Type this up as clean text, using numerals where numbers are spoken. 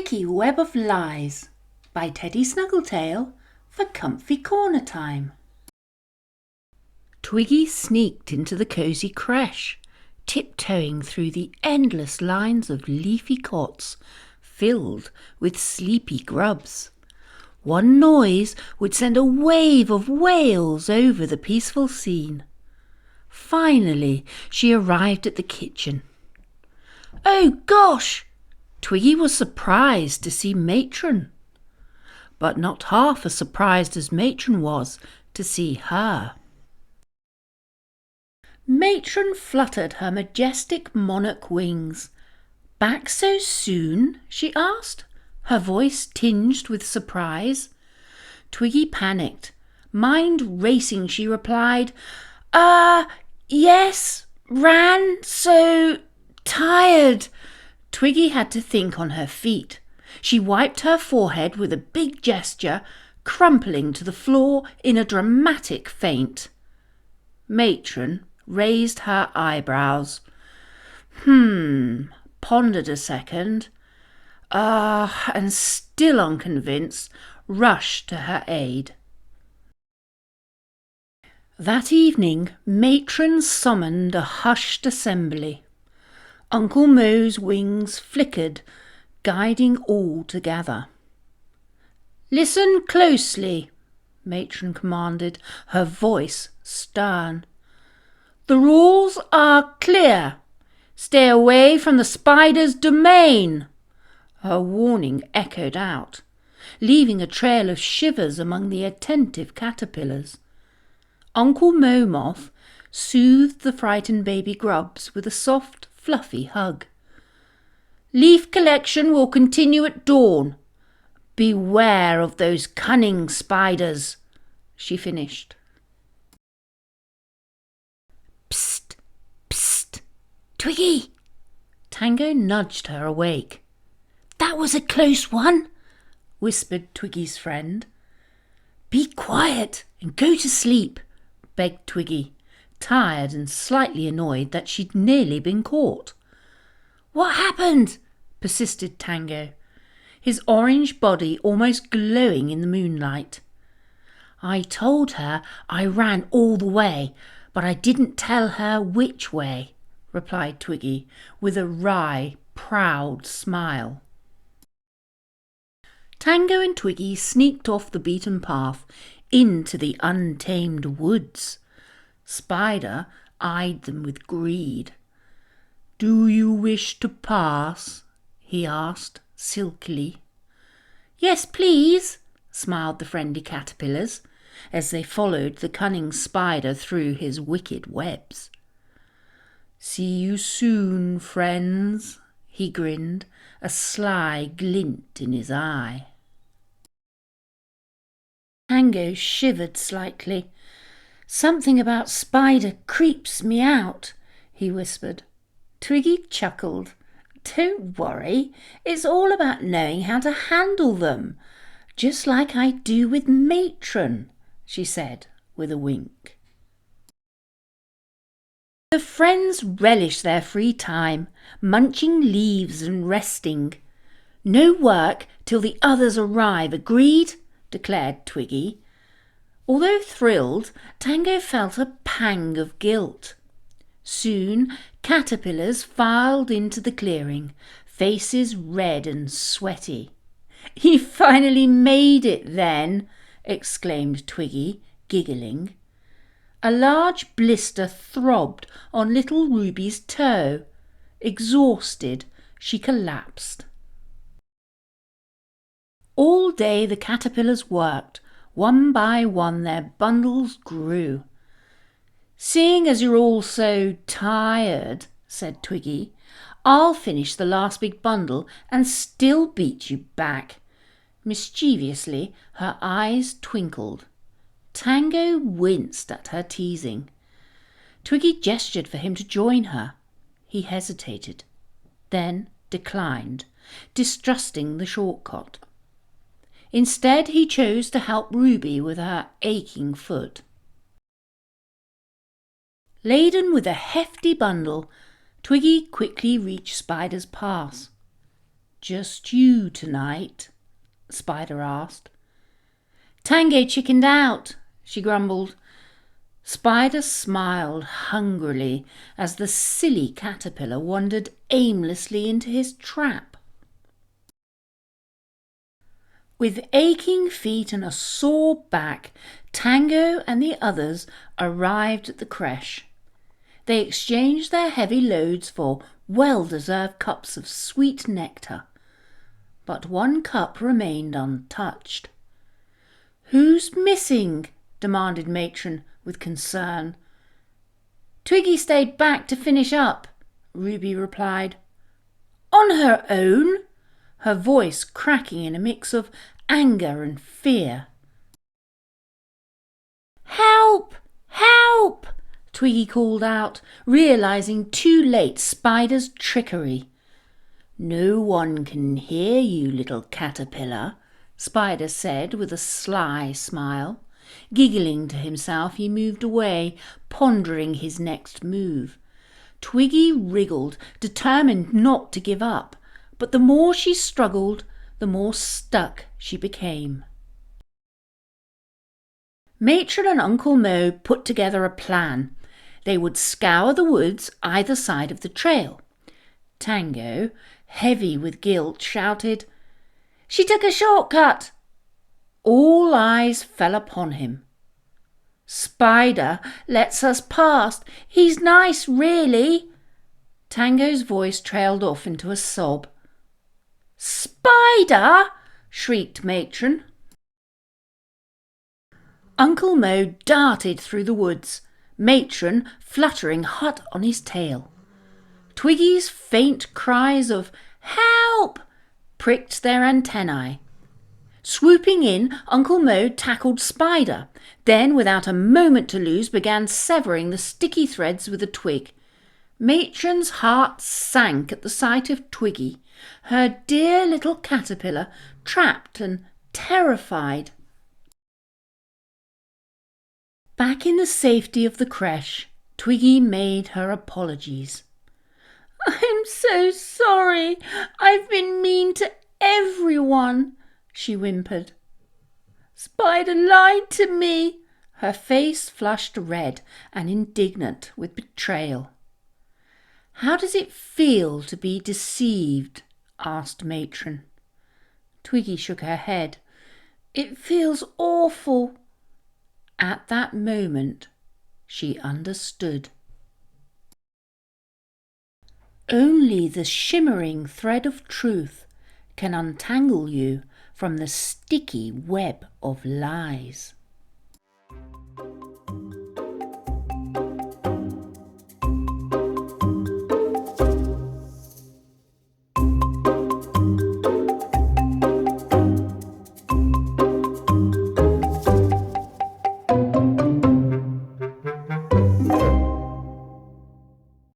Sticky Web of Lies by Teddy Snuggletale for comfy corner time. Twiggy sneaked into the cosy creche, tiptoeing through the endless lines of leafy cots filled with sleepy grubs. One noise would send a wave of wails over the peaceful scene. Finally, she arrived at the kitchen. Oh gosh! Twiggy was surprised to see Matron, but not half as surprised as Matron was to see her. Matron fluttered her majestic monarch wings. "Back so soon?" she asked, her voice tinged with surprise. Twiggy panicked. Mind racing, she replied, Yes, ran so tired." Twiggy had to think on her feet. She wiped her forehead with a big gesture, crumpling to the floor in a dramatic faint. Matron raised her eyebrows. Pondered a second. And still unconvinced, rushed to her aid. That evening, Matron summoned a hushed assembly. Uncle Mo's wings flickered, guiding all together. "Listen closely," Matron commanded, her voice stern. "The rules are clear. Stay away from the spider's domain." Her warning echoed out, leaving a trail of shivers among the attentive caterpillars. Uncle Moth soothed the frightened baby grubs with a soft, fluffy hug. "Leaf collection will continue at dawn. Beware of those cunning spiders," she finished. "Psst, psst, Twiggy!" Tango nudged her awake. "That was a close one," whispered Twiggy's friend. "Be quiet and go to sleep," begged Twiggy, tired and slightly annoyed that she'd nearly been caught. "What happened?" persisted Tango, his orange body almost glowing in the moonlight. "I told her I ran all the way, but I didn't tell her which way," replied Twiggy with a wry, proud smile. Tango and Twiggy sneaked off the beaten path into the untamed woods. Spider eyed them with greed. "Do you wish to pass?" he asked silkily. "Yes, please," smiled the friendly caterpillars as they followed the cunning spider through his wicked webs. "See you soon, friends," he grinned, a sly glint in his eye. Tango shivered slightly. "Something about spider creeps me out," he whispered. Twiggy chuckled. "Don't worry, it's all about knowing how to handle them, just like I do with Matron," she said with a wink. The friends relished their free time, munching leaves and resting. "No work till the others arrive, agreed?" declared Twiggy. Although thrilled, Tango felt a pang of guilt. Soon caterpillars filed into the clearing, faces red and sweaty. "You finally made it then!" exclaimed Twiggy, giggling. A large blister throbbed on little Ruby's toe. Exhausted, she collapsed. All day the caterpillars worked. One by one their bundles grew. "Seeing as you're all so tired," said Twiggy, "I'll finish the last big bundle and still beat you back." Mischievously, her eyes twinkled. Tango winced at her teasing. Twiggy gestured for him to join her. He hesitated, then declined, distrusting the shortcut. Instead, he chose to help Ruby with her aching foot. Laden with a hefty bundle, Twiggy quickly reached Spider's pass. Just you tonight? Spider asked. Tango chickened out, she grumbled. Spider smiled hungrily as the silly caterpillar wandered aimlessly into his trap. With aching feet and a sore back, Tango and the others arrived at the creche. They exchanged their heavy loads for well-deserved cups of sweet nectar, but one cup remained untouched. "Who's missing?" demanded Matron with concern. "Twiggy stayed back to finish up," Ruby replied. "On her own?" her voice cracking in a mix of anger and fear. "Help! Help!" Twiggy called out, realizing too late Spider's trickery. "No one can hear you, little caterpillar," Spider said with a sly smile. Giggling to himself, he moved away, pondering his next move. Twiggy wriggled, determined not to give up, but the more she struggled, the more stuck she became. Matron and Uncle Mo put together a plan. They would scour the woods either side of the trail. Tango, heavy with guilt, shouted, "She took a shortcut!" All eyes fell upon him. "Spider lets us past. He's nice, really." Tango's voice trailed off into a sob. "Spider!" shrieked Matron. Uncle Mo darted through the woods, Matron fluttering hot on his tail. Twiggy's faint cries of "Help!" pricked their antennae. Swooping in, Uncle Mo tackled Spider, then, without a moment to lose, began severing the sticky threads with a twig. Matron's heart sank at the sight of Twiggy, her dear little caterpillar, trapped and terrified. Back in the safety of the creche, Twiggy made her apologies. "I'm so sorry. I've been mean to everyone," she whimpered. "Spider lied to me." Her face flushed red and indignant with betrayal. "How does it feel to be deceived?" asked Matron. Twiggy shook her head. "It feels awful." At that moment, she understood. Only the shimmering thread of truth can untangle you from the sticky web of lies.